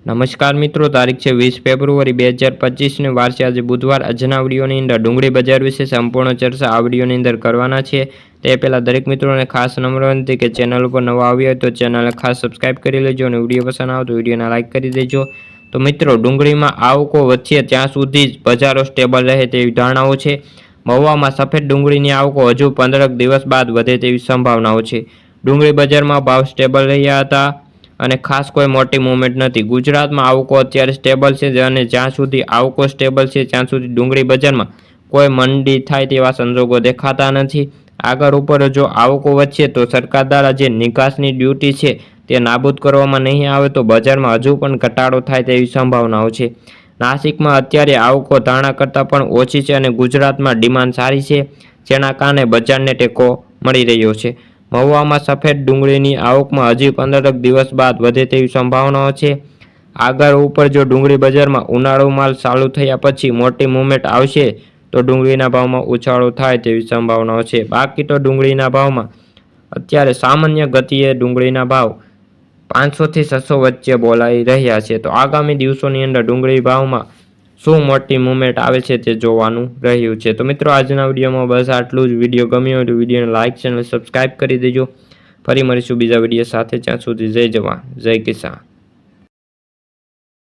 નમસ્કાર મિત્રો, તારીખ છે 20 ફેબ્રુઆરી 2025 વાર છે આજે બુધવાર। આજના વિડીયોની અંદર ડુંગળી બજાર વિશે સંપૂર્ણ ચર્ચા આ વિડીયોની અંદર કરવાના છે। તે પહેલાં દરેક મિત્રોને ખાસ નમ્ર વિનંતી કે ચેનલ ઉપર નવા આવ્યા હોય તો ચેનલને ખાસ સબસ્ક્રાઇબ કરી લેજો અને વિડીયો પસંદ આવે તો વિડીયોને લાઇક કરી દેજો। તો મિત્રો, ડુંગળીમાં આવકો વધશે ત્યાં સુધી જ બજારો સ્ટેબલ રહે તેવી ધારણાઓ છે। મહુવામાં સફેદ ડુંગળીની આવકો હજુ 15 દિવસ બાદ વધે તેવી સંભાવનાઓ છે। ડુંગળી બજારમાં ભાવ સ્ટેબલ રહ્યા હતા અને ખાસ કોઈ મોટી મૂવમેન્ટ નથી। ગુજરાતમાં આવકો અત્યારે સ્ટેબલ છે અને જ્યાં સુધી આવકો સ્ટેબલ છે ત્યાં સુધી ડુંગળી બજારમાં કોઈ મંદી થાય તેવા સંજોગો દેખાતા નથી। આગળ ઉપર જો આવકો વધશે તો સરકાર દ્વારા જે નિકાસની ડ્યુટી છે તે નાબૂદ કરવામાં નહીં આવે તો બજારમાં હજુ પણ ઘટાડો થાય તેવી સંભાવનાઓ છે। નાસિકમાં અત્યારે આવકો ધારણા કરતાં પણ ઓછી છે અને ગુજરાતમાં ડિમાન્ડ સારી છે, જેના કારણે બજારને ટેકો મળી રહ્યો છે। મહુવામાં સફેદ ડુંગળીની આવકમાં હજી 15 દિવસ બાદ વધે તેવી સંભાવનાઓ છે। આગળ ઉપર જો ડુંગળી બજારમાં ઉનાળુ માલ ચાલુ થયા પછી મોટી મૂવમેન્ટ આવશે તો ડુંગળીના ભાવમાં ઉછાળો થાય તેવી સંભાવનાઓ છે। બાકી તો ડુંગળીના ભાવમાં અત્યારે સામાન્ય ગતિએ ડુંગળીના ભાવ 500 થી 600 વચ્ચે બોલાઈ રહ્યા છે। તો આગામી દિવસોની અંદર ડુંગળી ભાવમાં શું મોટી મૂવમેન્ટ આવે છે તે જોવાનું રહ્યું છે। તો મિત્રો, આજના વિડીયોમાં બસ આટલું જ। વિડીયો ગમ્યો હોય તો વિડીયોને લાઇક, ચેનલ સબસ્ક્રાઇબ કરી દેજો। ફરી મળીશું બીજા વિડીયો સાથે, ત્યાં સુધી જય જવાન જય કિસાન।